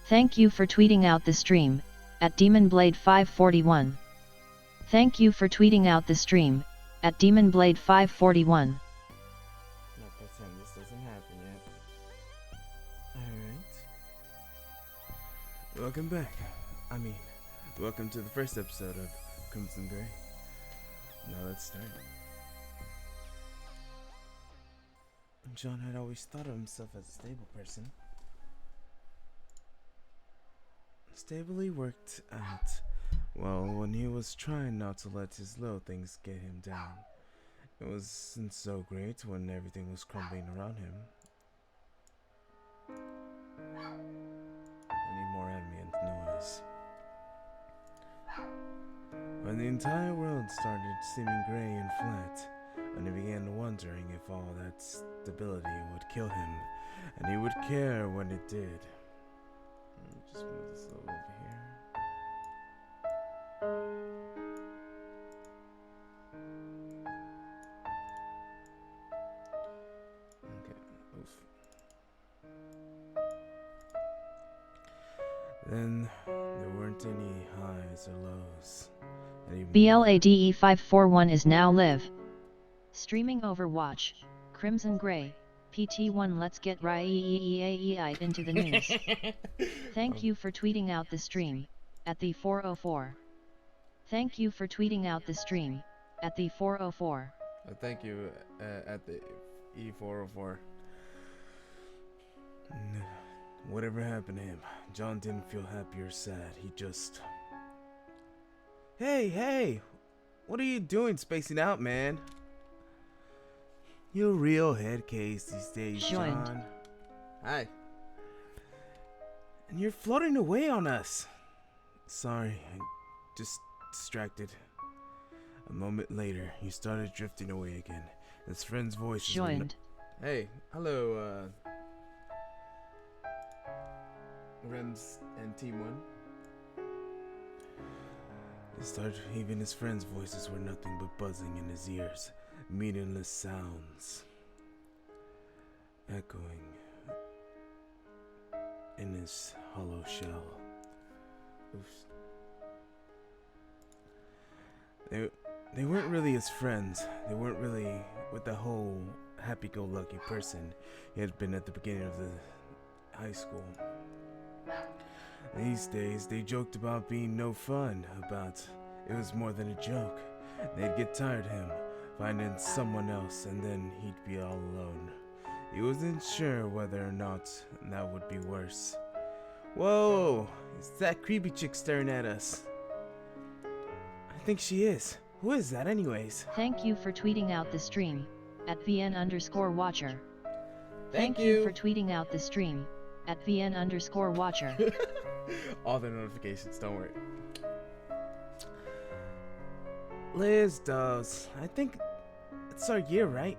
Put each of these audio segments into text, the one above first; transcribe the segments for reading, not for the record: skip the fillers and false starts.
Thank you for tweeting out the stream, at DemonBlade541. Thank you for tweeting out the stream, at DemonBlade541. Not pretend this doesn't happen yet. Alright. Welcome back. Welcome to the first episode of Crimson Gray. Now let's start. John had always thought of himself as a stable person. Stable he worked at, well, when he was trying not to let his little things get him down. It wasn't so great when everything was crumbling around him. Any more ambient noise? When the entire world started seeming gray and flat, and he began wondering if all that stability would kill him, and he would care when it did. Just move this a little over here. Okay, oof. Then there weren't any highs or lows. BLADE541 is now live. Streaming Overwatch, Crimson Gray, PT1. Let's get riiiiiiight into the news. Thank you for tweeting out the stream, at the 404. Thank you for tweeting out the stream, at the 404. Thank you, at the E404. Whatever happened to him, John didn't feel happy or sad. He just... Hey! What are you doing spacing out, man? You're a real head case these days, John. Hi. And you're floating away on us. Sorry, I'm just distracted. A moment later, you started drifting away again. His friend's voice joined. Hey, hello, Rems and Team 1. Even his friends' voices were nothing but buzzing in his ears. Meaningless sounds echoing in his hollow shell. Oops. They weren't really his friends. They weren't really with the whole happy-go-lucky person he had been at the beginning of the high school. These days, they joked about being no fun, about it was more than a joke. They'd get tired of him, finding someone else, and then he'd be all alone. He wasn't sure whether or not that would be worse. Whoa! Is that creepy chick staring at us? I think she is. Who is that anyways? Thank you for tweeting out the stream, at VN_Watcher. Thank you for tweeting out the stream, at VN_Watcher. All the notifications, don't worry. Liz does. I think it's our year, right?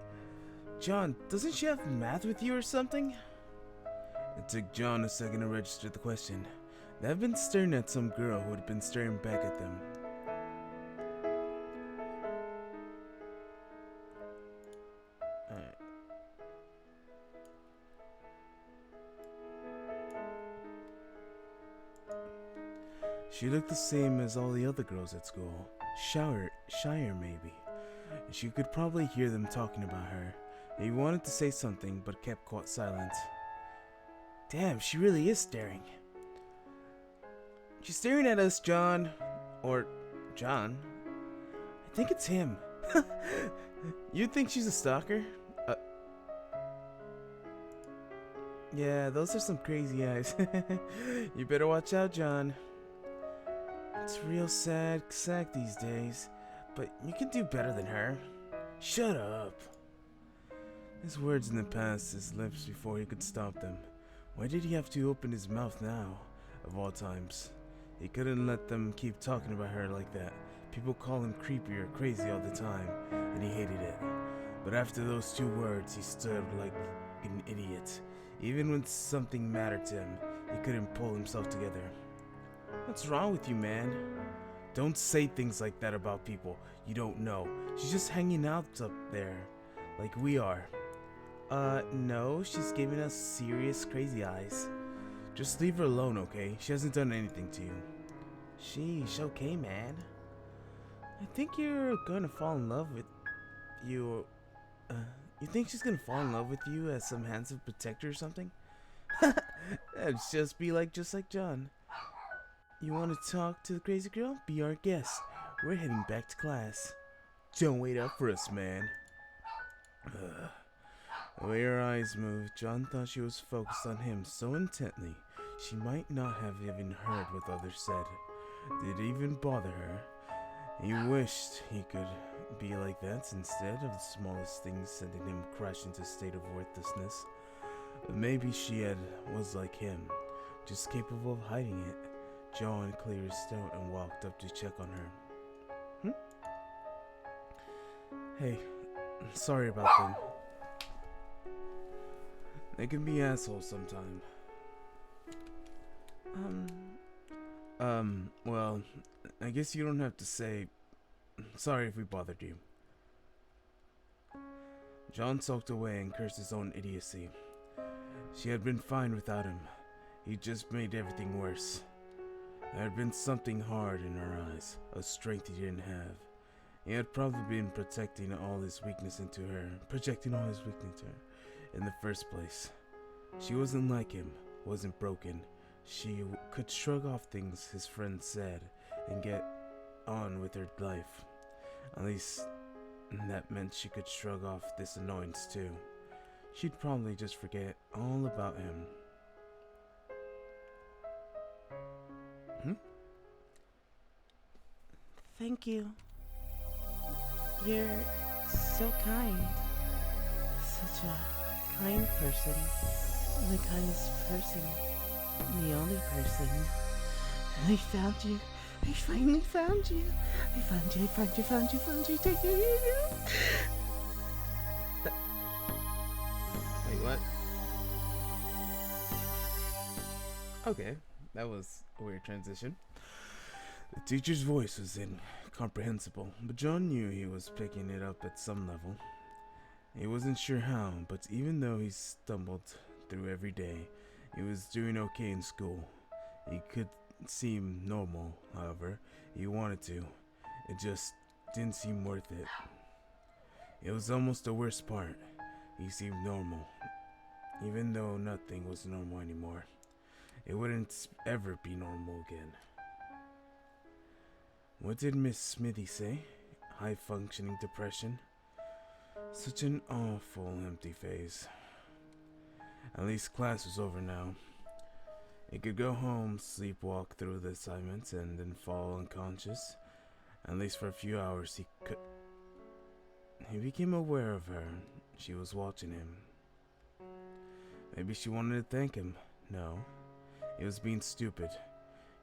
John, doesn't she have math with you or something? It took John a second to register the question. They had been staring at some girl who had been staring back at them. Alright. She looked the same as all the other girls at school. Shyer maybe. She could probably hear them talking about her. He wanted to say something, but kept quite silent. Damn, she really is staring. She's staring at us, John. Or John. I think it's him. You think she's a stalker? Yeah, those are some crazy eyes. You better watch out, John. It's real sad sack these days, but you can do better than her. Shut up. His words in the past, his lips before he could stop them. Why did he have to open his mouth now, of all times? He couldn't let them keep talking about her like that. People call him creepy or crazy all the time, and he hated it. But after those two words, he stood like an idiot. Even when something mattered to him, he couldn't pull himself together. What's wrong with you, man? Don't say things like that about people you don't know. She's just hanging out up there, like we are. No, she's giving us serious crazy eyes. Just leave her alone, okay? She hasn't done anything to you. Sheesh, okay, man. I think you're gonna fall in love with you. You think she's gonna fall in love with you as some handsome protector or something? That'd just like John. You want to talk to the crazy girl? Be our guest. We're heading back to class. Don't wait up for us, man. The way her eyes moved, John thought she was focused on him so intently she might not have even heard what others said. Did it even bother her? He wished he could be like that instead of the smallest things sending him crashing into a state of worthlessness. But maybe she was like him, just capable of hiding it. John cleared his throat and walked up to check on her. Hey, sorry about them. They can be assholes sometime. Well, I guess you don't have to say sorry if we bothered you. John sulked away and cursed his own idiocy. She had been fine without him. He just made everything worse. There had been something hard in her eyes, a strength he didn't have. He had probably been projecting all his weakness into her in the first place. She wasn't like him, wasn't broken. She could shrug off things his friends said and get on with her life. At least that meant she could shrug off this annoyance too. She'd probably just forget all about him. Thank you. You're so kind. Such a kind person. The kindest person. The only person. I found you. I finally found you. I found you. Take you. Wait, what? Okay, that was a weird transition. The teacher's voice was incomprehensible, but John knew he was picking it up at some level. He wasn't sure how, but even though he stumbled through every day, he was doing okay in school. He could seem normal, however, he wanted to. It just didn't seem worth it. It was almost the worst part. He seemed normal, even though nothing was normal anymore. It wouldn't ever be normal again. What did Miss Smithy say? High-functioning depression? Such an awful empty phase. At least class was over now. He could go home, sleepwalk through the assignments, and then fall unconscious. At least for a few hours he could. He became aware of her. She was watching him. Maybe she wanted to thank him. No. He was being stupid.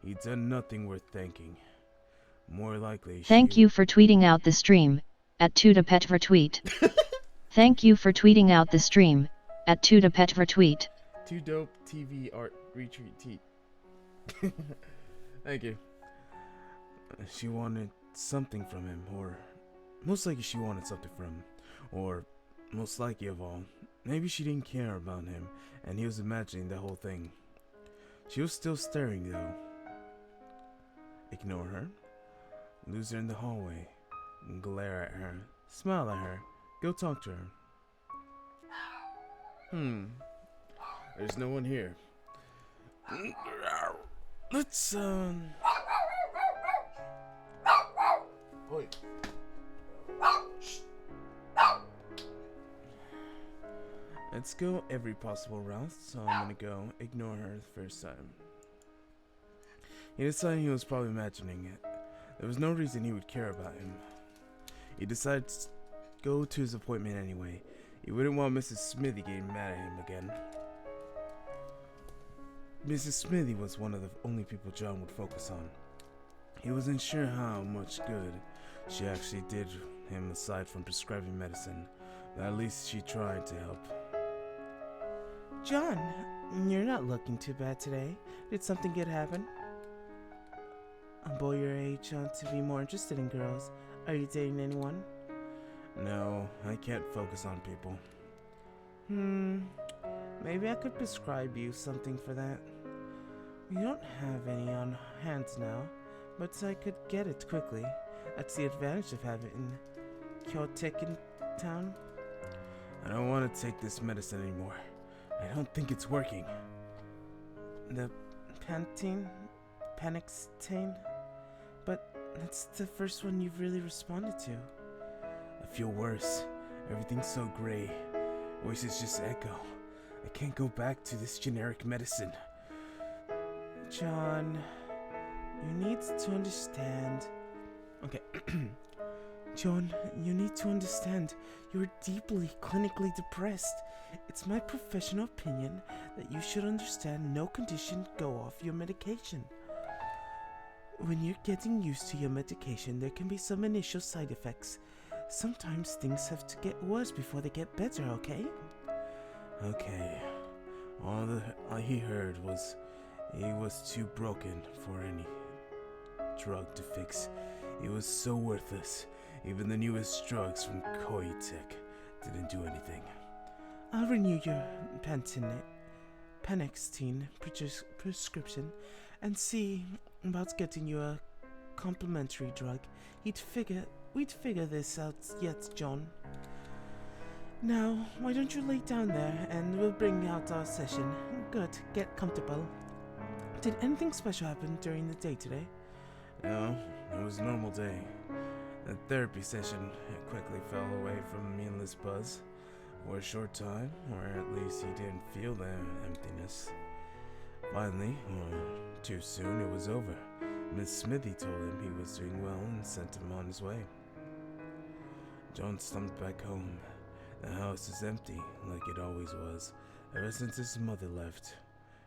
He'd done nothing worth thanking. More likely Thank you for tweeting out the stream, at @2dapetvertweet. Thank you for tweeting out the stream, at @2dapetvertweet. Too dope TV art retreat. Thank you. She wanted something from him, or most likely she wanted something from him, or most likely of all, maybe she didn't care about him and he was imagining the whole thing. She was still staring though. Ignore her, lose her in the hallway, glare at her, smile at her, go talk to her. There's no one here. Let's Wait. Let's go every possible route, so I'm gonna go ignore her the first time. He decided he was probably imagining it. There was no reason he would care about him. He decided to go to his appointment anyway. He wouldn't want Mrs. Smithy getting mad at him again. Mrs. Smithy was one of the only people John would focus on. He wasn't sure how much good she actually did him aside from prescribing medicine, but at least she tried to help. John, you're not looking too bad today. Did something good happen? A boy your age ought to be more interested in girls. Are you dating anyone? No, I can't focus on people. Maybe I could prescribe you something for that. We don't have any on hand now, but I could get it quickly. That's the advantage of having Kyotek in town. I don't want to take this medicine anymore. I don't think it's working. The Panextane? But that's the first one you've really responded to. I feel worse. Everything's so gray. Voices just echo. I can't go back to this generic medicine. John, you need to understand. Okay. John, you need to understand. You're deeply clinically depressed. It's my professional opinion that you should understand no condition go off your medication. When you're getting used to your medication, there can be some initial side effects. Sometimes things have to get worse before they get better, okay? Okay. All he heard was he was too broken for any drug to fix. He was so worthless. Even the newest drugs from Koitek didn't do anything. I'll renew your Panextine prescription and see about getting you a complimentary drug. We'd figure this out yet, John. Now, why don't you lay down there and we'll bring out our session. Good, get comfortable. Did anything special happen during the day today? No, it was a normal day. The therapy session quickly fell away from meaningless buzz. For a short time, or at least he didn't feel the emptiness. Finally, or too soon, it was over. Miss Smithy told him he was doing well and sent him on his way. John stumped back home. The house is empty, like it always was, ever since his mother left.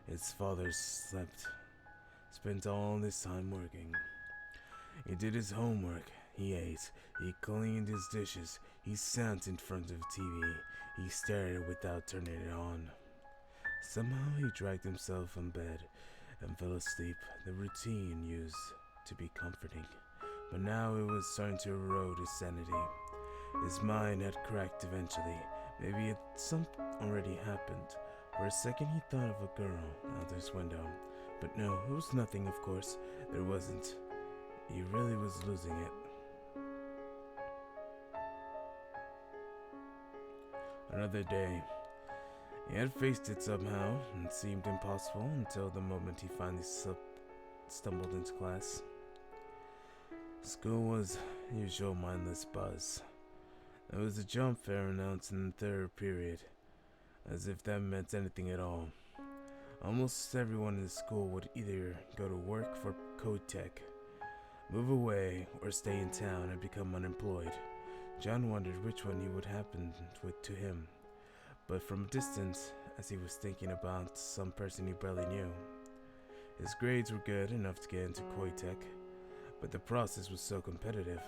His father spent all this time working. He did his homework, he ate, he cleaned his dishes, he sat in front of TV, he stared without turning it on. Somehow he dragged himself from bed and fell asleep. The routine used to be comforting, but now it was starting to erode his sanity. His mind had cracked eventually. Maybe something already happened. For a second he thought of a girl out his window. But no, it was nothing, of course. There wasn't. He really was losing it. Another day. He had faced it somehow, and it seemed impossible until the moment he finally stumbled into class. School was usual mindless buzz. There was a jump fair announced in the third period, as if that meant anything at all. Almost everyone in the school would either go to work for Kotek, move away, or stay in town and become unemployed. John wondered which one he would happen to him, but from a distance, as he was thinking about some person he barely knew. His grades were good enough to get into Koitek, but the process was so competitive.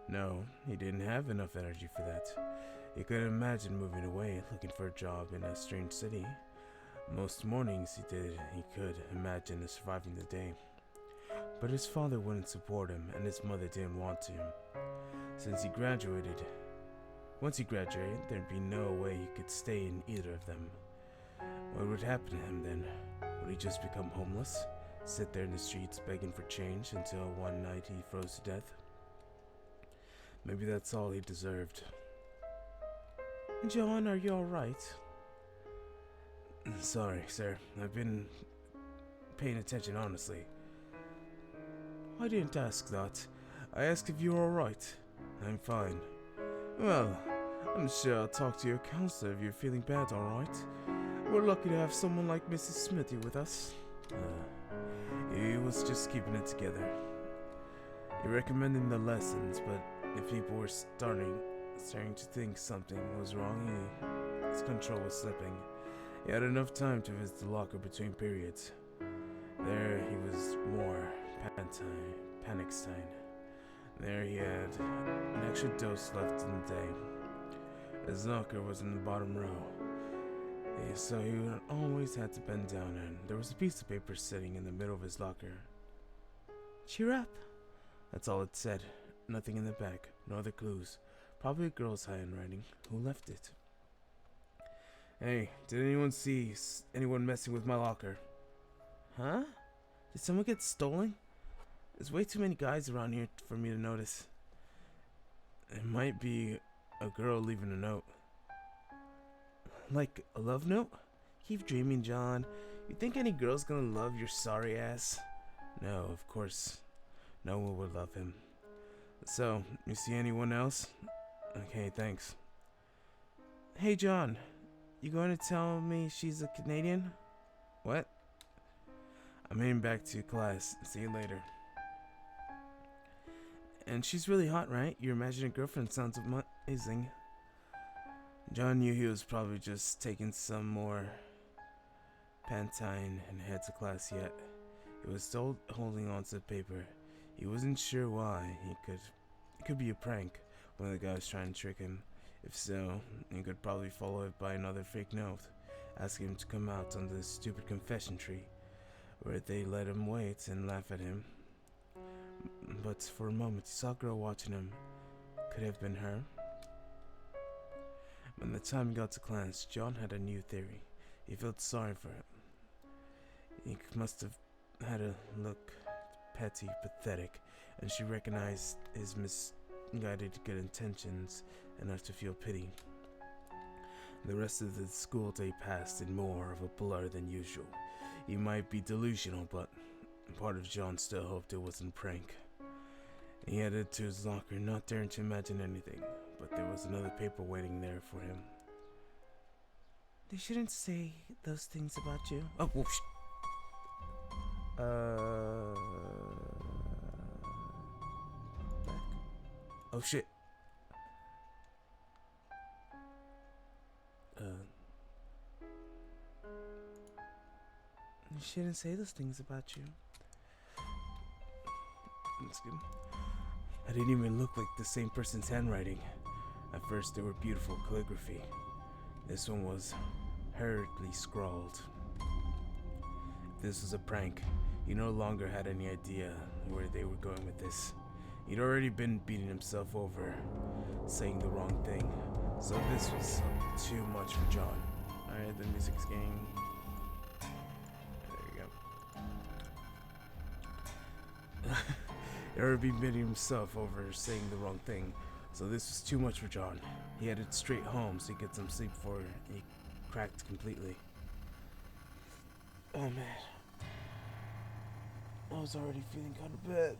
No, he didn't have enough energy for that. He couldn't imagine moving away, looking for a job in a strange city. Most mornings he could imagine surviving the day. But his father wouldn't support him, and his mother didn't want to. Once he graduated, there'd be no way he could stay in either of them. What would happen to him then? Would he just become homeless? Sit there in the streets begging for change until one night he froze to death? Maybe that's all he deserved. John, are you alright? Sorry, sir. I've been paying attention, honestly. I didn't ask that. I asked if you were alright. I'm fine. Well, I'm sure I'll talk to your counselor if you're feeling bad, alright? We're lucky to have someone like Mrs. Smithy with us. He was just keeping it together. He recommended the lessons, but if people were starting to think something was wrong, his control was slipping. He had enough time to visit the locker between periods. There he was more Panextine. There he had an extra dose left in the day. His locker was in the bottom row, so he always had to bend down, and there was a piece of paper sitting in the middle of his locker. Cheer up. That's all it said. Nothing in the back, no other clues. Probably a girl's handwriting. Who left it? Hey, did anyone see anyone messing with my locker? Huh? Did someone get stolen? There's way too many guys around here for me to notice. It might be a girl leaving a note. Like a love note? Keep dreaming, John. You think any girl's gonna love your sorry ass? No, of course. No one would love him. So, you see anyone else? Okay, thanks. Hey, John. You going to tell me she's a Canadian? What? I'm heading back to class. See you later. And she's really hot, right? Your imaginary girlfriend sounds amazing. John knew he was probably just taking some more Pantine and head to class yet. He was still holding on to the paper. He wasn't sure why. It could be a prank. One of the guys trying to trick him. If so, he could probably follow it by another fake note, asking him to come out under the stupid confession tree, where they let him wait and laugh at him. But for a moment, he saw a girl watching him. Could it have been her? When the time got to class, John had a new theory. He felt sorry for him. He must have had a look petty, pathetic, and she recognized his misguided good intentions enough to feel pity. The rest of the school day passed in more of a blur than usual. He might be delusional, but part of John still hoped it wasn't a prank. He headed to his locker, not daring to imagine anything, but there was another paper waiting there for him. They shouldn't say those things about you. Oh, whoosh. Back. Oh shit. They shouldn't say those things about you. That's good. I didn't even look like the same person's handwriting. At first, they were beautiful calligraphy. This one was hurriedly scrawled. If this was a prank, he no longer had any idea where they were going with this. He'd already been beating himself over, saying the wrong thing. So this was too much for John. Alright, the music's getting... There you go. He'd already been beating himself over saying the wrong thing. So this was too much for John. He headed straight home so he could get some sleep before he cracked completely. Oh man. I was already feeling kind of bad.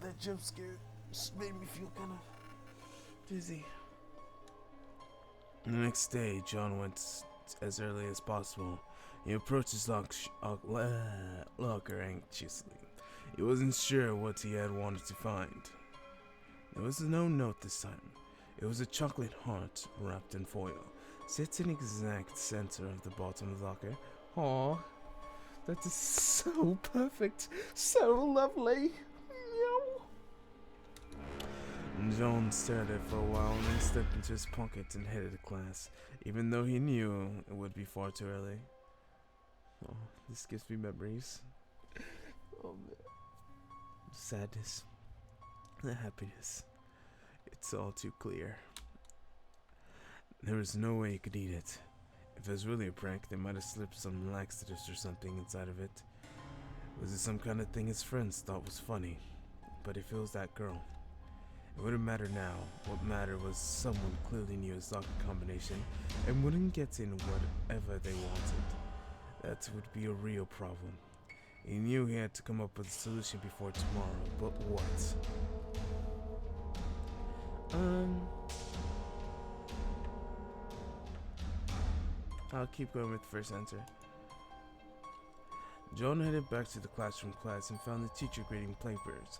That jump scare just made me feel kind of dizzy. The next day, John went as early as possible. He approached his locker anxiously. He wasn't sure what he had wanted to find. There was no note this time. It was a chocolate heart wrapped in foil, sits in the exact center of the bottom of the locker. Aw, that is so perfect, so lovely. John stared at it for a while and then stepped into his pocket and headed to class, even though he knew it would be far too early. Oh, this gives me memories. Oh man. Sadness. The happiness. It's all too clear. There was no way he could eat it. If it was really a prank, they might have slipped some laxatives or something inside of it. Was it some kind of thing his friends thought was funny? But if it was that girl, it wouldn't matter now. What mattered was someone clearly knew his locker combination and wouldn't get in whatever they wanted. That would be a real problem. He knew he had to come up with a solution before tomorrow, but what? I'll keep going with the first answer. John headed back to the classroom and found the teacher grading papers.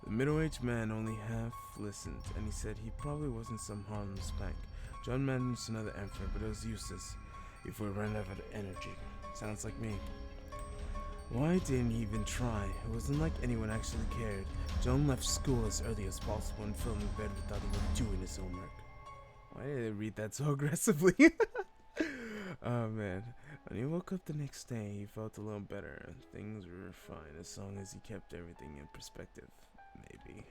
The middle-aged man only half listened, and he said he probably wasn't some harmless prank. John managed another answer, but it was useless before he ran out of energy. Sounds like me. Why didn't he even try? It wasn't like anyone actually cared. John left school as early as possible and fell in bed without even doing his homework. Why did I read that so aggressively? Oh man. When he woke up the next day, he felt a little better. Things were fine as long as he kept everything in perspective. Maybe.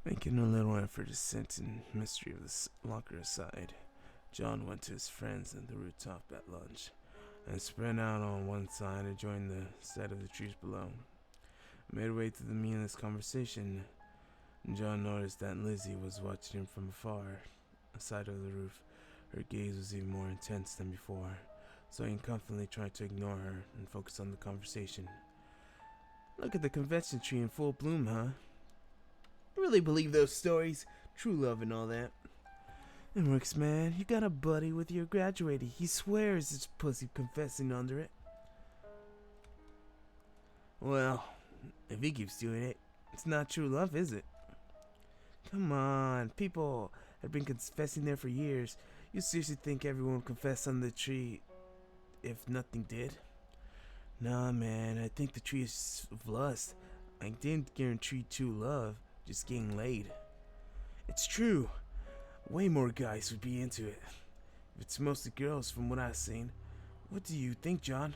Making a little effort to set the mystery of the locker aside, John went to his friends on the rooftop at lunch. and spread out on one side and joined the set of the trees below. Midway through the meaningless conversation, John noticed that Lizzie was watching him from afar, aside of the roof. Her gaze was even more intense than before, so he confidently tried to ignore her and focus on the conversation. Look at the convention tree in full bloom, huh? You really believe those stories? True love and all that. It works, man. You got a buddy with your graduating. He swears it's pussy confessing under it. Well, if he keeps doing it, it's not true love, is it? Come on, people have been confessing there for years. You seriously think everyone would confess under the tree if nothing did? Nah, man, I think the tree is of lust. I didn't guarantee true love, just getting laid. It's true. Way more guys would be into it. It's mostly girls from what I've seen. What do you think, John?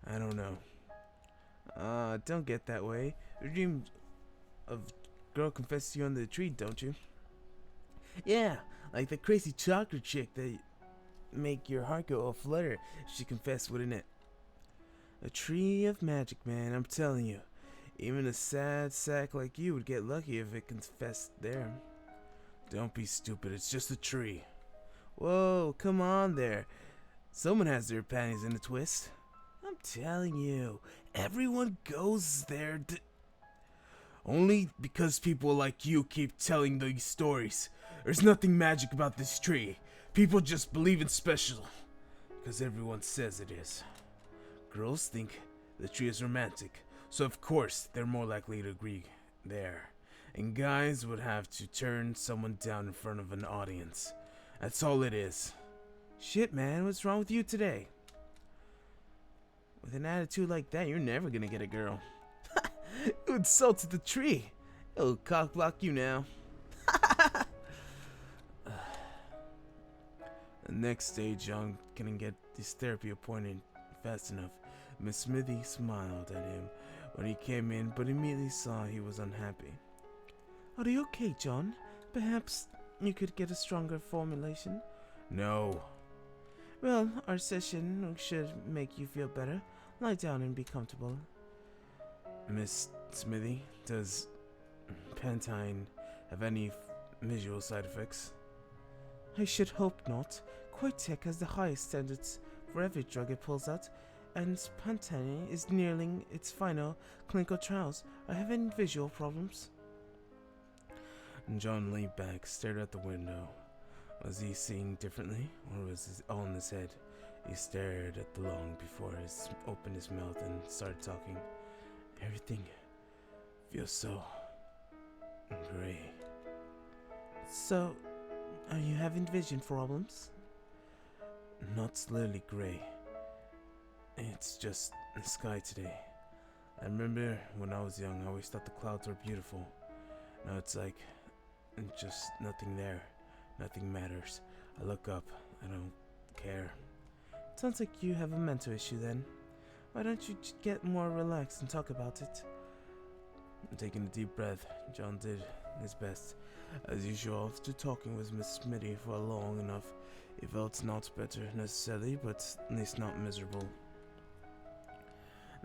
I don't know. Don't get that way. You dream of girl confessing to you under the tree, don't you? Yeah, like the crazy chocolate chick that make your heart go all flutter if she confessed, wouldn't it? A tree of magic, man, I'm telling you. Even a sad sack like you would get lucky if it confessed there. Don't be stupid, it's just a tree. Whoa, come on there. Someone has their panties in a twist. I'm telling you, everyone goes there only because people like you keep telling these stories. There's nothing magic about this tree. People just believe it's special because everyone says it is. Girls think the tree is romantic, so of course they're more likely to agree there. And guys would have to turn someone down in front of an audience. That's all it is. Shit, man, what's wrong with you today? With an attitude like that, you're never gonna get a girl. You insulted the tree. It'll cock block you now. The next day, John couldn't get his therapy appointment fast enough. Miss Smithy smiled at him when he came in, but immediately saw he was unhappy. Are you okay, John? Perhaps you could get a stronger formulation? No. Well, our session should make you feel better. Lie down and be comfortable. Miss Smithy, does Pantine have any visual side effects? I should hope not. Koitek has the highest standards for every drug it pulls out, and Pantene is nearing its final clinical trials. Are you having visual problems? John leaned back, stared out the window. Was he seeing differently, or was it all in his head? He stared at the lawn before he opened his mouth and started talking. Everything feels so gray. So, are you having vision problems? Not literally gray. It's just the sky today. I remember when I was young, I always thought the clouds were beautiful. Now it's like, just nothing there. Nothing matters. I look up. I don't care. Sounds like you have a mental issue then. Why don't you get more relaxed and talk about it? Taking a deep breath, John did his best. As usual, after talking with Miss Smitty for long enough, he felt not better necessarily, but at least not miserable.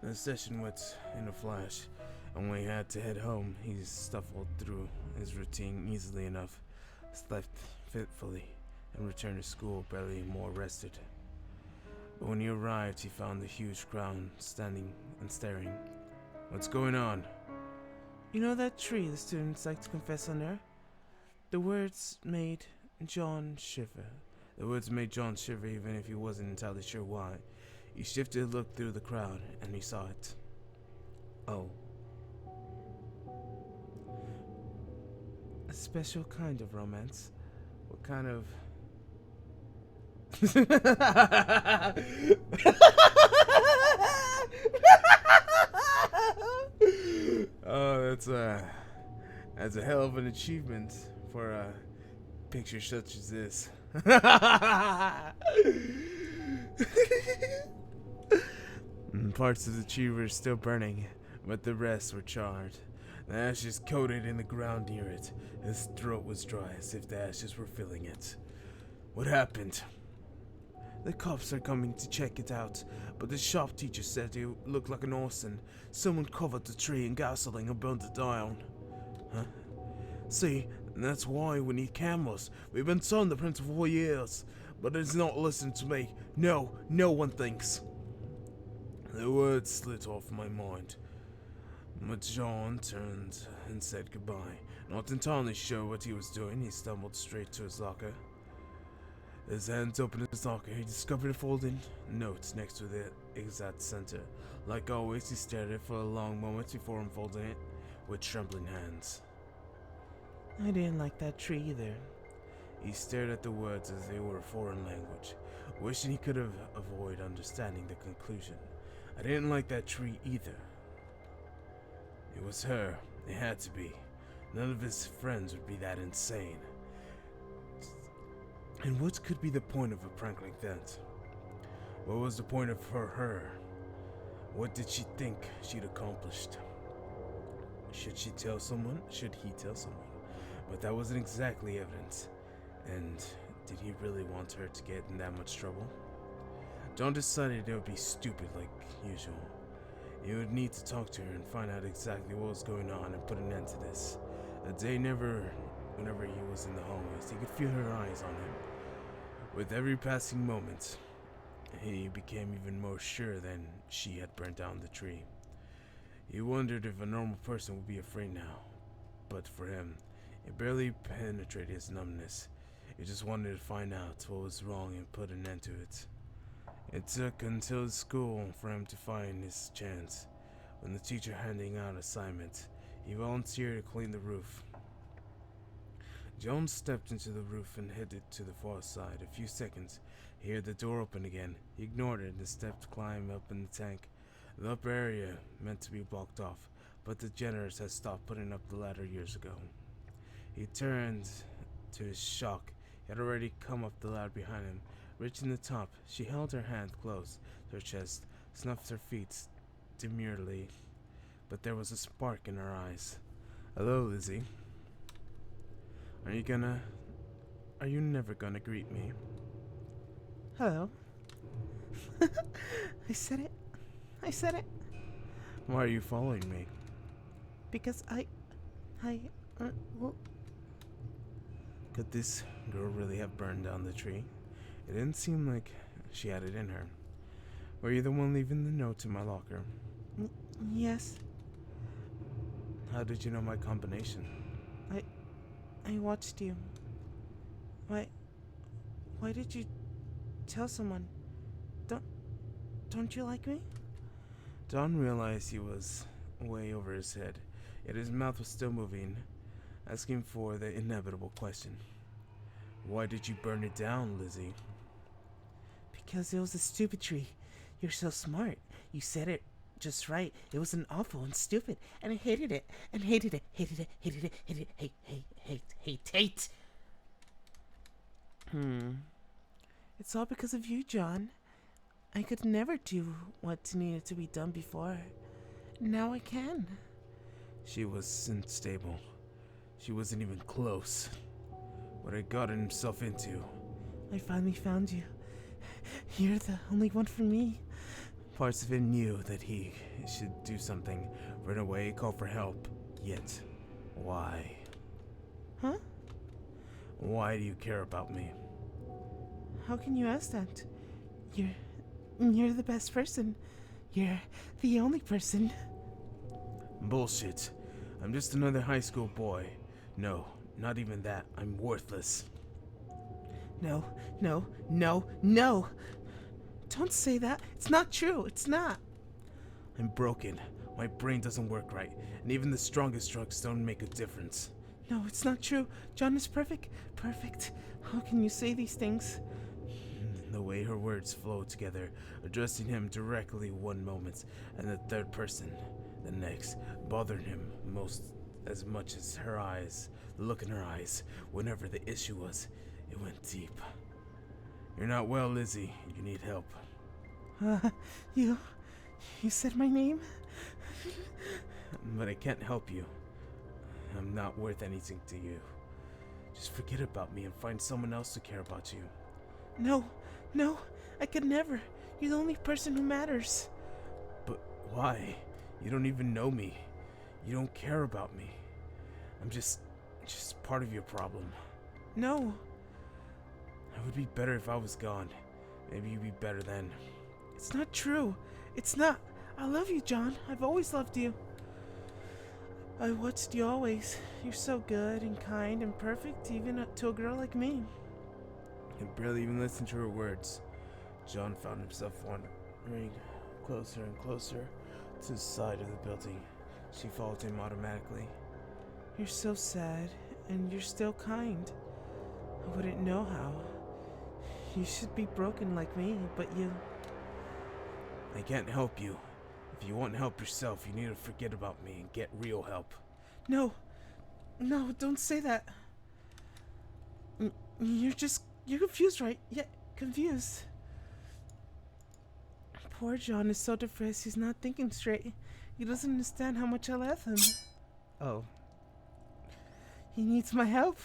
The session went in a flash, and when he had to head home, he shuffled through his routine easily enough, slept fitfully, and returned to school barely more rested. But when he arrived, he found the huge crowd standing and staring. What's going on? You know that tree the students like to confess under? The words made John shiver. The words made John shiver even if he wasn't entirely sure why. He shifted to look through the crowd, and he saw it. Oh. A special kind of romance. What kind of... Oh, that's a hell of an achievement for a picture such as this. Parts of the tree were still burning, but the rest were charred. The ashes coated in the ground near it. His throat was dry as if the ashes were filling it. What happened? The cops are coming to check it out, but the shop teacher said it looked like an arson. Someone covered the tree in gasoline and burned it down. Huh? See, that's why we need cameras. We've been telling the principal for years, but he's not listening to me. No one thinks. The words slid off my mind. But John turned and said goodbye. Not entirely sure what he was doing, he stumbled straight to his locker. His hands open in his locker, he discovered a folded note next to the exact center. Like always, he stared at it for a long moment before unfolding it with trembling hands. I didn't like that tree either. He stared at the words as they were a foreign language, wishing he could have avoided understanding the conclusion. I didn't like that tree either. It was her. It had to be. None of his friends would be that insane. And what could be the point of a prank like that? What was the point of her? What did she think she'd accomplished? Should she tell someone? Should he tell someone? But that wasn't exactly evidence. And did he really want her to get in that much trouble? John decided it would be stupid like usual. He would need to talk to her and find out exactly what was going on and put an end to this. Whenever he was in the hallways, he could feel her eyes on him. With every passing moment, he became even more sure than she had burnt down the tree. He wondered if a normal person would be afraid now. But for him, it barely penetrated his numbness. He just wanted to find out what was wrong and put an end to it. It took until school for him to find his chance. When the teacher handing out assignments, he volunteered to clean the roof. Jones stepped into the roof and headed to the far side. A few seconds, he heard the door open again. He ignored it and stepped to climb up in the tank. The upper area meant to be blocked off, but the janitors had stopped putting up the ladder years ago. He turned to his shock. He had already come up the ladder behind him. Reaching the top, she held her hand close to her chest, snuffed her feet demurely, but there was a spark in her eyes. Hello, Lizzie. Are you never gonna greet me? Hello. I said it. Why are you following me? Because well, Could this girl really have burned down the tree? It didn't seem like she had it in her. Were you the one leaving the note in my locker? yes, How did you know my combination? I watched you. Why did you tell someone? Don't you like me? Don realized he was way over his head, yet his mouth was still moving, asking for the inevitable question. Why did you burn it down, Lizzie? Because it was a stupid tree. You're so smart. You said it just right. It was an awful and stupid, and I hated it, and hated it. Hate. It's all because of you, John. I could never do what needed to be done before. Now I can. She was unstable. She wasn't even close. What had gotten himself into. I finally found you. You're the only one for me. Parts of him knew that he should do something, run away, call for help. Yet, why? Huh? Why do you care about me? How can you ask that? You're the best person. You're the only person. Bullshit. I'm just another high school boy. No, not even that. I'm worthless. No. Don't say that. It's not true. It's not. I'm broken. My brain doesn't work right, and even the strongest drugs don't make a difference. No, it's not true. John is perfect. Perfect. How can you say these things? The way her words flowed together, addressing him directly one moment, and the third person the next, bothered him most as much as her eyes, the look in her eyes, whenever the issue was, it went deep. You're not well, Lizzie. You need help. You said my name? But I can't help you. I'm not worth anything to you. Just forget about me and find someone else to care about you. No, I could never. You're the only person who matters. But why? You don't even know me. You don't care about me. I'm just part of your problem. No. It would be better if I was gone. Maybe you'd be better then. It's not true. It's not. I love you, John. I've always loved you. I watched you always. You're so good and kind and perfect, even to a girl like me. I could barely even listen to her words. John found himself wandering closer and closer to the side of the building. She followed him automatically. You're so sad, and you're still kind. I wouldn't know how. You should be broken like me, but you... I can't help you. If you want help yourself, you need to forget about me and get real help. No, don't say that. You're confused, right? Yeah, confused. Poor John is so depressed, he's not thinking straight. He doesn't understand how much I love him. Oh. He needs my help.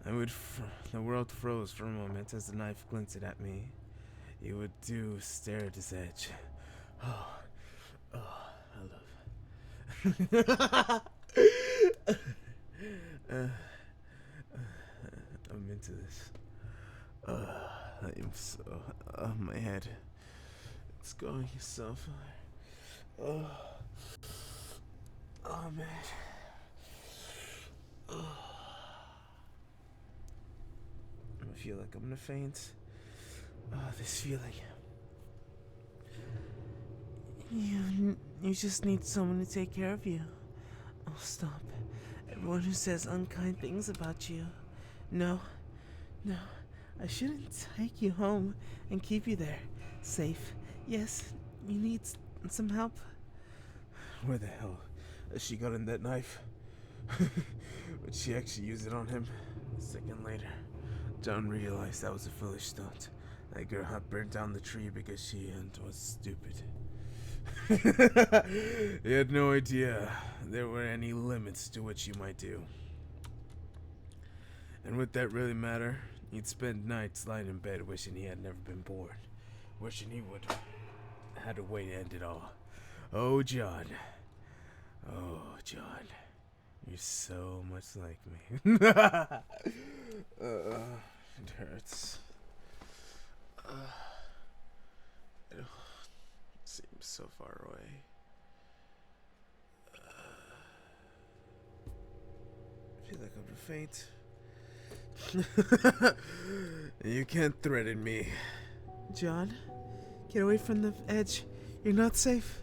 The world froze for a moment as the knife glinted at me. He would stare at his edge. I love. I'm into this. I am so. My head. It's going so far. Oh man. I feel like I'm gonna faint. This feeling. You just need someone to take care of you. Oh, stop. Everyone who says unkind things about you. No. I shouldn't take you home and keep you there, safe. Yes, you need some help. Where the hell has she gotten that knife? Would she actually use it on him? A second later, John realized that was a foolish stunt. That girl had burned down the tree because she was stupid. He had no idea there were any limits to what you might do. And would that really matter? He'd spend nights lying in bed wishing he had never been born. Wishing he would had a way to end it all. Oh, John. You're so much like me. It hurts. It seems so far away. I feel like I'm gonna faint. You can't threaten me. John, get away from the edge. You're not safe.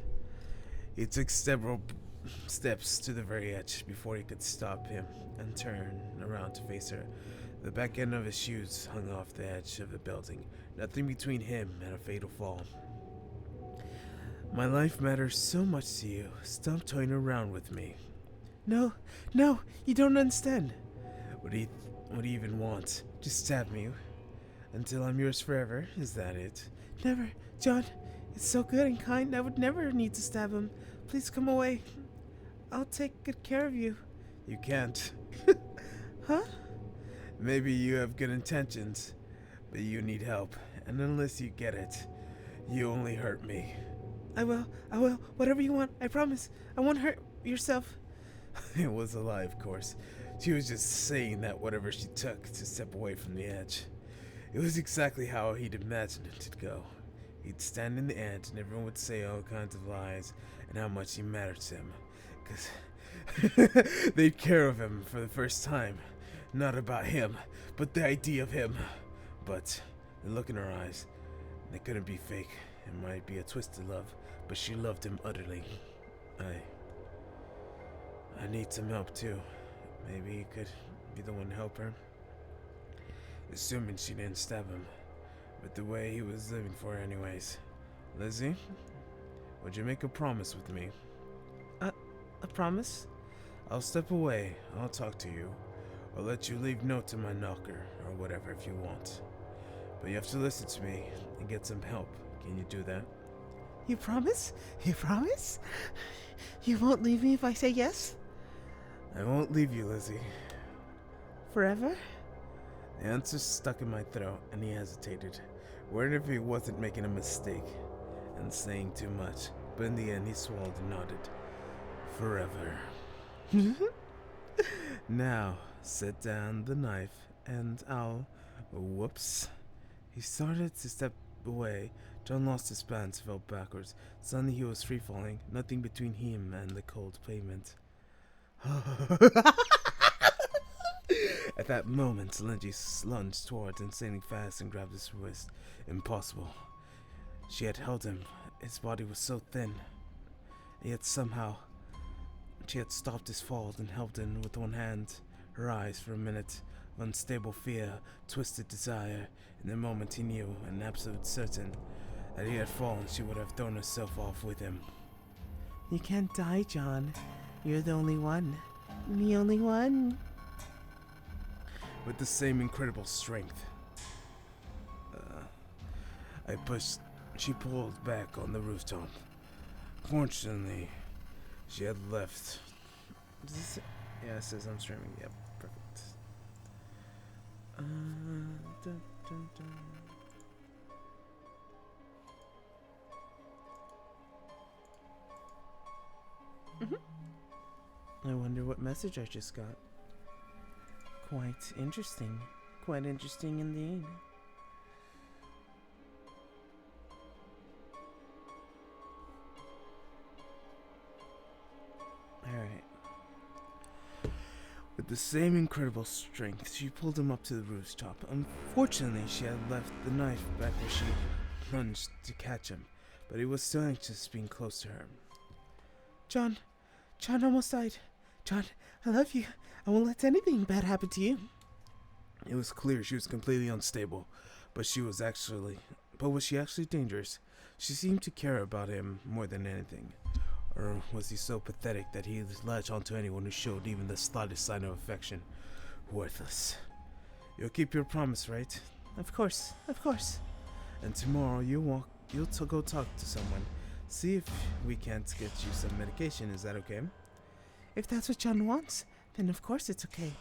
He took several steps to the very edge before he could stop him and turn around to face her. The back end of his shoes hung off the edge of the building, nothing between him and a fatal fall. My life matters so much to you. Stop toying around with me. No, you don't understand. What do you even want? Just stab me. Until I'm yours forever, is that it? Never, John. It's so good and kind, I would never need to stab him. Please come away. I'll take good care of you. You can't. Huh? Maybe you have good intentions, but you need help. And unless you get it, you only hurt me. I will. Whatever you want, I promise. I won't hurt yourself. It was a lie, of course. She was just saying that whatever she took to step away from the edge. It was exactly how he'd imagined it to go. He'd stand in the edge and everyone would say all kinds of lies and how much he mattered to him. Because they'd care of him for the first time. Not about him, but the idea of him. But the look in her eyes, they couldn't be fake. It might be a twisted love, but she loved him utterly. I need some help too. Maybe he could be the one to help her. Assuming she didn't stab him. But the way he was living for her anyways. Lizzie, would you make a promise with me? A promise? I'll step away. I'll talk to you. I'll let you leave notes in my knocker or whatever if you want. But you have to listen to me and get some help. Can you do that? You promise? You promise? You won't leave me if I say yes? I won't leave you, Lizzie. Forever? The answer stuck in my throat, and he hesitated, worried if he wasn't making a mistake and saying too much. But in the end, he swallowed and nodded. Forever. Now, set down the knife, and I'll... Whoops. He started to step away. John lost his balance, fell backwards. Suddenly he was free-falling, nothing between him and the cold pavement. At that moment, Lindsay lunged towards him, standing fast, and grabbed his wrist. Impossible. She had held him. His body was so thin. And yet somehow, she had stopped his fall and held him with one hand. Her eyes, for a minute, of unstable fear, twisted desire. In the moment he knew, and absolute certain, that he had fallen, she would have thrown herself off with him. You can't die, John. You're the only one. The only one. With the same incredible strength, I pushed. She pulled back on the rooftop. Fortunately, she had left. Yeah, it says I'm streaming. Yep, perfect. Dun, dun, dun. I wonder what message I just got. Quite interesting. Quite interesting indeed. Alright. With the same incredible strength, she pulled him up to the rooftop. Unfortunately, she had left the knife back where she plunged to catch him, but he was still anxious being close to her. John almost died. John, I love you. I won't let anything bad happen to you. It was clear she was completely unstable, but was she actually dangerous? She seemed to care about him more than anything. Or was he so pathetic that he latched onto anyone who showed even the slightest sign of affection? Worthless. You'll keep your promise, right? Of course. And tomorrow you'll go talk to someone. See if we can't get you some medication. Is that okay? If that's what John wants, then of course it's okay.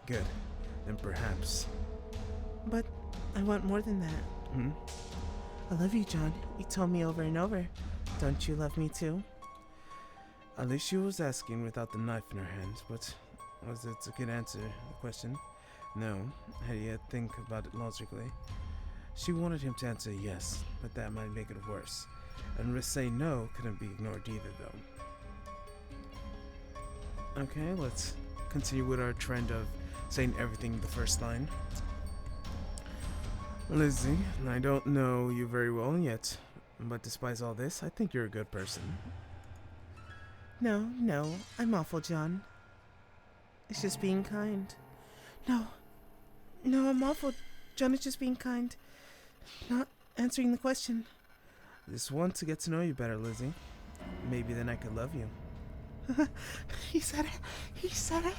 Good. Then perhaps. But I want more than that. I love you, John. You told me over and over. Don't you love me too? At least she was asking without the knife in her hand, but was it a good answer, the question? No, had he had to think about it logically. She wanted him to answer yes, but that might make it worse. And risk saying no couldn't be ignored either, though. Okay, let's continue with our trend of saying everything the first line. Lizzie, I don't know you very well yet, but despite all this, I think you're a good person. No, I'm awful, John. It's just being kind. No, I'm awful. John is just being kind. Not answering the question. Just want to get to know you better, Lizzie. Maybe then I could love you. He said it.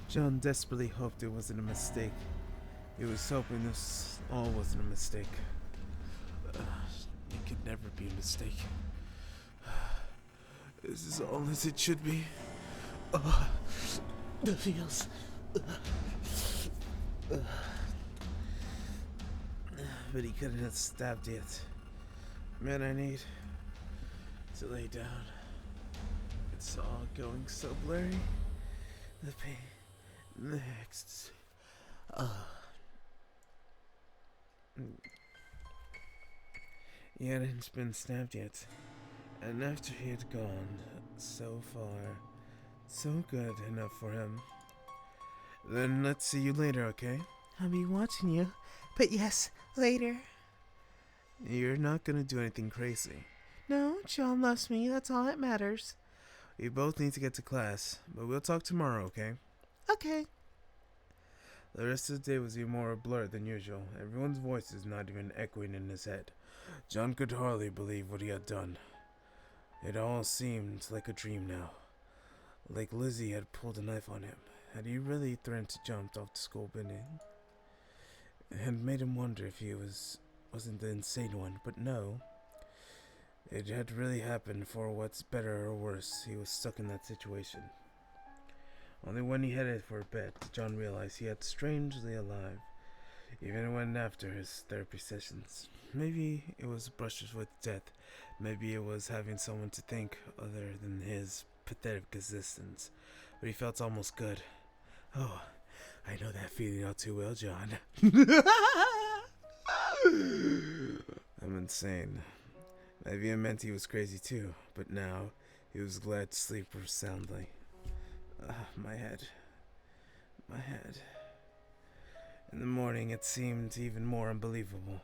John desperately hoped it wasn't a mistake. He was hoping this all wasn't a mistake. It could never be a mistake. This is all as it should be. The feels. But he couldn't have stabbed yet. Man, I need to lay down. It's all going so blurry. The pain, the ecstasy. He hadn't been stabbed yet. And after he had gone so far, so good enough for him. Then let's see you later, okay? I'll be watching you. But yes, later. You're not gonna do anything crazy. No, John loves me. That's all that matters. We both need to get to class, but we'll talk tomorrow, okay? Okay. The rest of the day was even more blurred than usual. Everyone's voice is not even echoing in his head. John could hardly believe what he had done. It all seemed like a dream now. Like Lizzie had pulled a knife on him. Had he really threatened to jump off the school building? It had made him wonder if he wasn't the insane one, but no. It had really happened. For what's better or worse, he was stuck in that situation. Only when he headed for bed did John realize he had strangely alive, even when after his therapy sessions. Maybe it was brushes with death. Maybe it was having someone to think other than his pathetic existence. But he felt almost good. Oh, I know that feeling all too well, John. I'm insane. Maybe it meant he was crazy too, but now he was glad to sleep soundly. My head. My head. In the morning, it seemed even more unbelievable.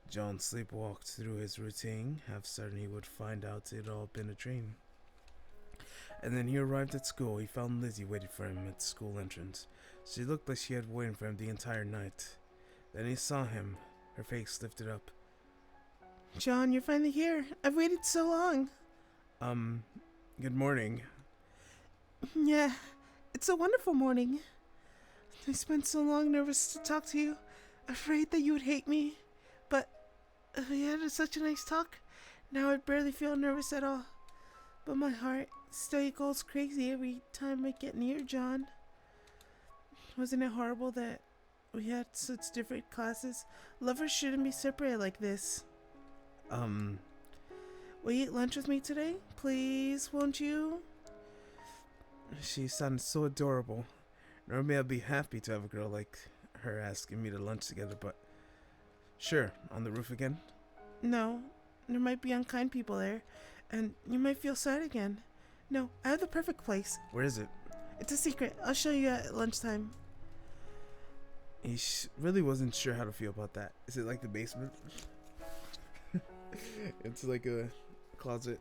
John sleepwalked through his routine, half certain he would find out it had all been a dream. And then he arrived at school. He found Lizzie waiting for him at the school entrance. She looked like she had waited for him the entire night. Then he saw him, her face lifted up. John, you're finally here. I've waited so long. Good morning. Yeah, it's a wonderful morning. I spent so long nervous to talk to you, afraid that you would hate me. But we had such a nice talk. Now I barely feel nervous at all. But my heart still goes crazy every time I get near John. Wasn't it horrible that we had such different classes? Lovers shouldn't be separated like this. Will you eat lunch with me today? Please, won't you? She sounded so adorable. Normally I'd be happy to have a girl like her asking me to lunch together, but sure, on the roof again? No, there might be unkind people there, and you might feel sad again. No, I have the perfect place. Where is it? It's a secret. I'll show you at lunchtime. He really wasn't sure how to feel about that. Is it like the basement? It's like a closet,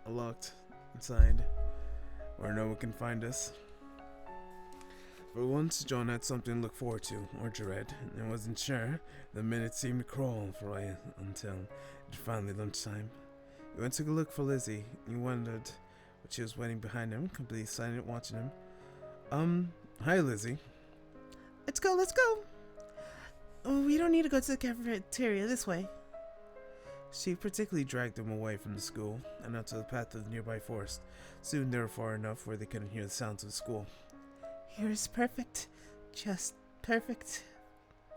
locked inside, where no one can find us. For once, John had something to look forward to, or dread, and wasn't sure. The minutes seemed to crawl for a while until it finally lunchtime. He went to look for Lizzie. He wondered what she was waiting behind him, completely silent, watching him. Hi, Lizzie. Let's go, let's go. We don't need to go to the cafeteria this way. She particularly dragged him away from the school and out to the path of the nearby forest. Soon they were far enough where they couldn't hear the sounds of the school. Here is perfect. Just perfect.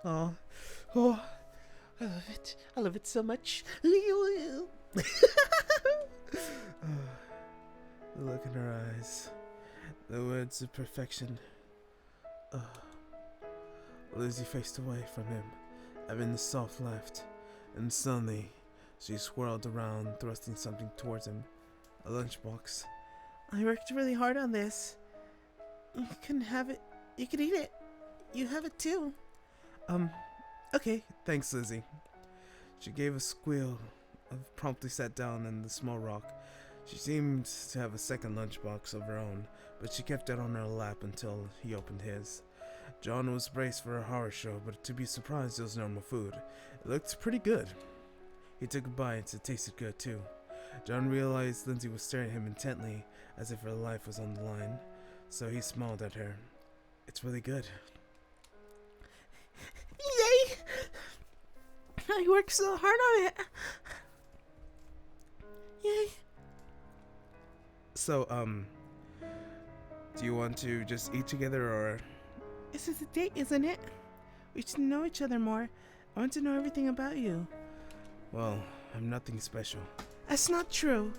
Oh, I love it. I love it so much. The look in her eyes. The words of perfection. Lizzie faced away from him, having the soft laugh, and suddenly she swirled around, thrusting something towards him. A lunchbox. I worked really hard on this. You can have it. You can eat it. You have it too. Okay, thanks, Lizzie. She gave a squeal and promptly sat down in the small rock. She seemed to have a second lunchbox of her own, but she kept it on her lap until he opened his. John was braced for a horror show, but to be surprised, it was normal food. It looked pretty good. He took a bite. It tasted good too. John realized Lindsay was staring at him intently, as if her life was on the line, so he smiled at her. It's really good. Yay! I worked so hard on it. Yay! So, do you want to just eat together, or? This is a date, isn't it? We should know each other more. I want to know everything about you. Well, I'm nothing special. That's not true.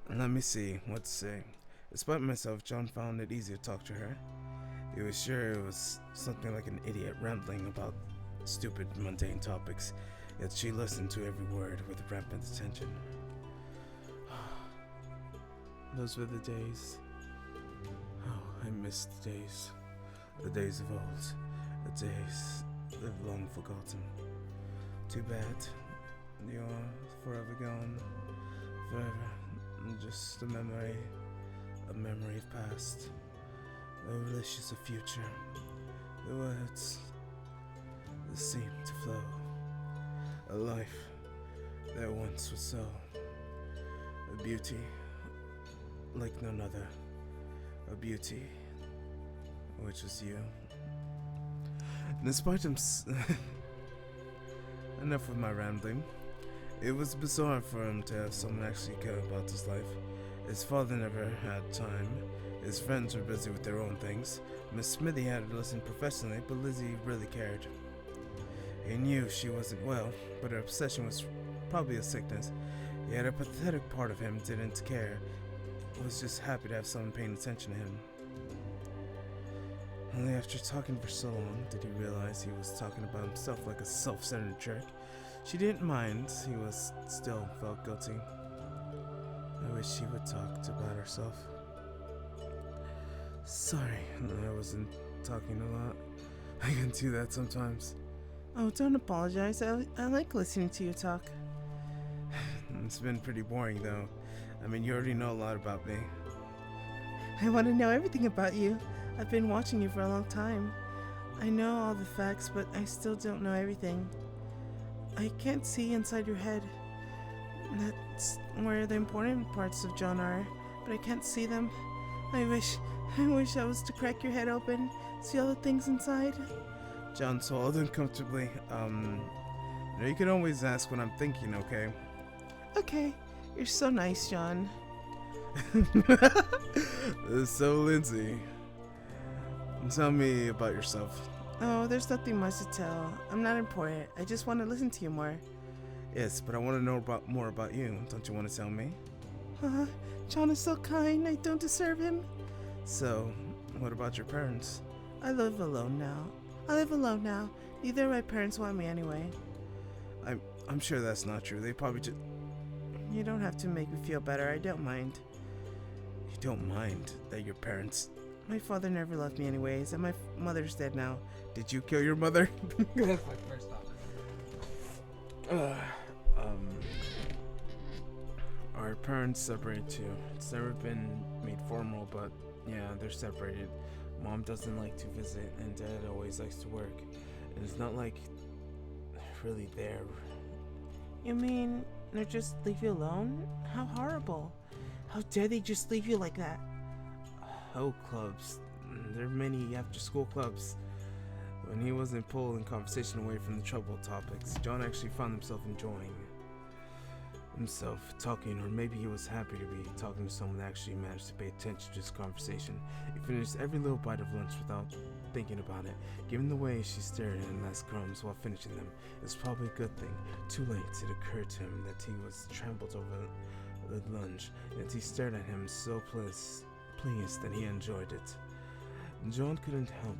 Let me see what to say. Despite myself, John found it easy to talk to her. He was sure it was something like an idiot rambling about stupid, mundane topics, yet she listened to every word with rampant attention. Those were the days. Oh, I miss the days. The days of old. The days they've long forgotten. Too bad. You're forever gone. Forever. Just a memory of past. The delicious of future. The words that seem to flow. A life that once was so. A beauty like none other. A beauty which was you. Despite him enough with my rambling. It was bizarre for him to have someone actually care about his life. His father never had time His friends were busy with their own things. Miss Smithy had to listen professionally, but Lizzie really cared. He knew she wasn't well, but her obsession was probably a sickness. Yet a pathetic part of him didn't care. He was just happy to have someone paying attention to him. Only after talking for so long did he realize he was talking about himself like a self-centered jerk. She didn't mind, he was still felt guilty. I wish she would talk about herself. Sorry, I wasn't talking a lot. I can do that sometimes. Oh, don't apologize. I like listening to you talk. It's been pretty boring though. I mean, you already know a lot about me. I want to know everything about you. I've been watching you for a long time. I know all the facts, but I still don't know everything. I can't see inside your head. That's where the important parts of John are, but I can't see them. I wish I was to crack your head open, see all the things inside. John swallowed uncomfortably. You can always ask what I'm thinking, okay? Okay, you're so nice, John. So, Lindsay, tell me about yourself. Oh, there's nothing much to tell. I'm not important. I just want to listen to you more. Yes, but I want to know more about you. Don't you want to tell me? John is so kind. I don't deserve him. So, what about your parents? I live alone now. Neither of my parents want me anyway. I'm sure that's not true. They probably just... You don't have to make me feel better. I don't mind. You don't mind that your parents... My father never loved me anyways, and my mother's dead now. Did you kill your mother? That's my first thought. Our parents separated too. It's never been made formal, but yeah, they're separated. Mom doesn't like to visit, and Dad always likes to work. And it's not like really there. You mean they just leave you alone? How horrible. How dare they just leave you like that? Oh, clubs. There are many after-school clubs. When he wasn't pulling conversation away from the troubled topics, John actually found himself enjoying himself talking, or maybe he was happy to be talking to someone that actually managed to pay attention to his conversation. He finished every little bite of lunch without thinking about it. Given the way she stared at him last crumbs while finishing them, it was probably a good thing. Too late, it occurred to him that he was trampled over the lunch, yet he stared at him so pleased that he enjoyed it. John couldn't help,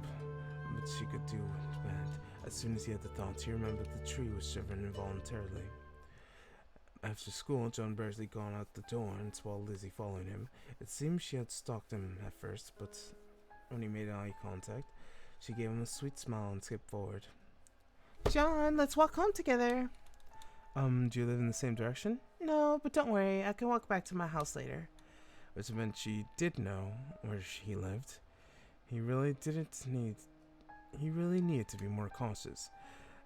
but she could do bad. As soon as he had the thoughts, he remembered the tree was shivering involuntarily. After school, John barely gone out the door and saw Lizzie following him. It seemed she had stalked him at first, but when he made eye contact, she gave him a sweet smile and skipped forward. John, let's walk home together. Do you live in the same direction? No, but don't worry, I can walk back to my house later. Which meant she did know where he lived. He really needed to be more cautious.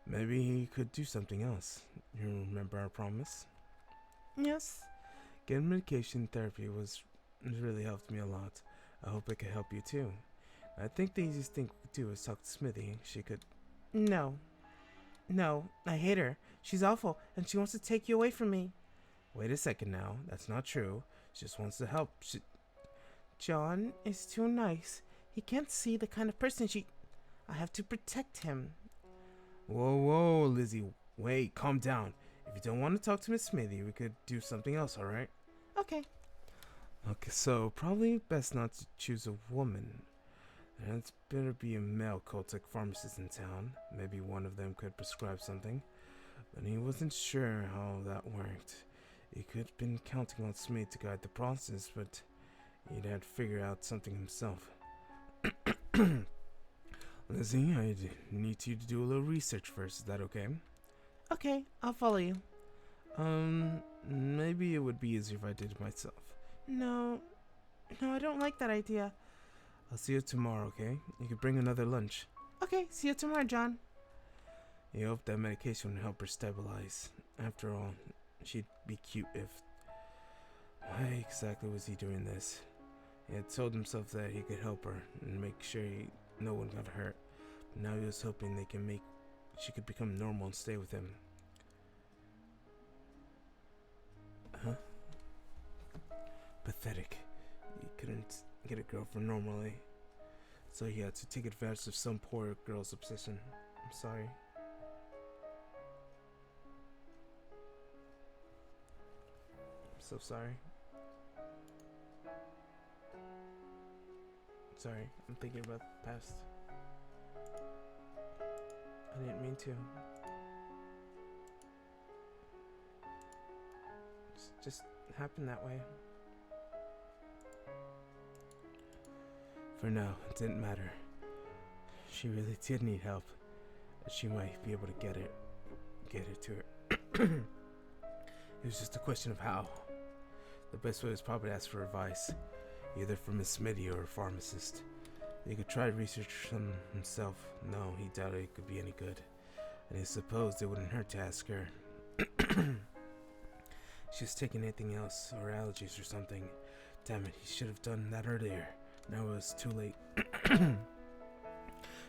Maybe he could do something else. You remember our promise? Yes. Getting medication therapy has really helped me a lot. I hope it can help you too. I think the easiest thing we could do is talk to Smithy. She could... No, I hate her. She's awful, and she wants to take you away from me. Wait a second now. That's not true. She just wants to help. John is too nice. He can't see the kind of person I have to protect him. Whoa, Lizzie. Wait, calm down. If you don't want to talk to Miss Smithy, we could do something else, alright? Okay, so probably best not to choose a woman. And it's better be a male Kotek pharmacist in town. Maybe one of them could prescribe something. But he wasn't sure how that worked. He could have been counting on Smith to guide the process, but he'd had to figure out something himself. Lizzie, I need you to do a little research first. Is that okay? Okay, I'll follow you. Maybe it would be easier if I did it myself. No, I don't like that idea. I'll see you tomorrow, okay? You can bring another lunch. Okay, see you tomorrow, John. He hoped that medication would help her stabilize. After all, she'd be cute if... Why exactly was he doing this? He had told himself that he could help her and make sure no one got hurt. But now he was hoping she could become normal and stay with him. Huh? Pathetic. get a girlfriend normally. So he had to take advantage of some poor girl's obsession. I'm sorry. I'm so sorry. Sorry, I'm thinking about the past. I didn't mean to. It just happened that way. For now, it didn't matter. She really did need help. She might be able to get it to her. It was just a question of how. The best way was probably to ask for advice, either from Miss Smitty or a pharmacist. He could try to research them himself. No, he doubted it could be any good. And he supposed it wouldn't hurt to ask her. She was taking anything else, or allergies or something. Damn it, he should have done that earlier. Now it was too late.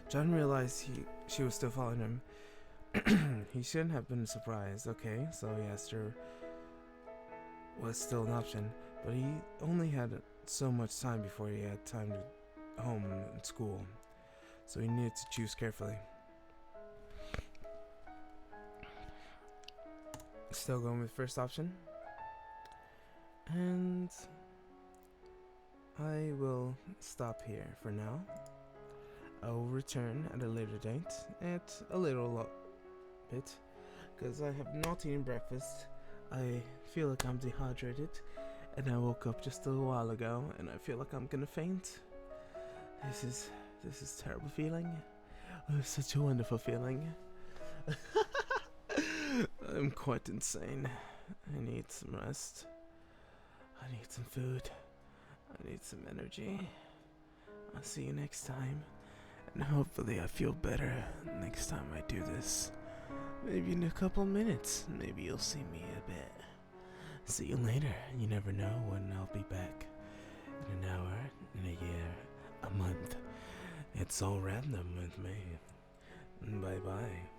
John realized she was still following him. He shouldn't have been surprised. Okay, so he asked her was still an option, but he only had so much time before he had time to home and school, so he needed to choose carefully. Still going with first option, and I will stop here for now. I will return at a later date at a little bit, because I have not eaten breakfast. I feel like I'm dehydrated, and I woke up just a little while ago, and I feel like I'm gonna faint. This is terrible feeling. Oh, it's such a wonderful feeling. I'm quite insane. I need some rest. I need some food. I need some energy. I'll see you next time, and hopefully I feel better next time I do this. Maybe in a couple minutes. Maybe you'll see me a bit. See you later. You never know when I'll be back. In an hour, in a year, a month. It's all random with me. Bye bye.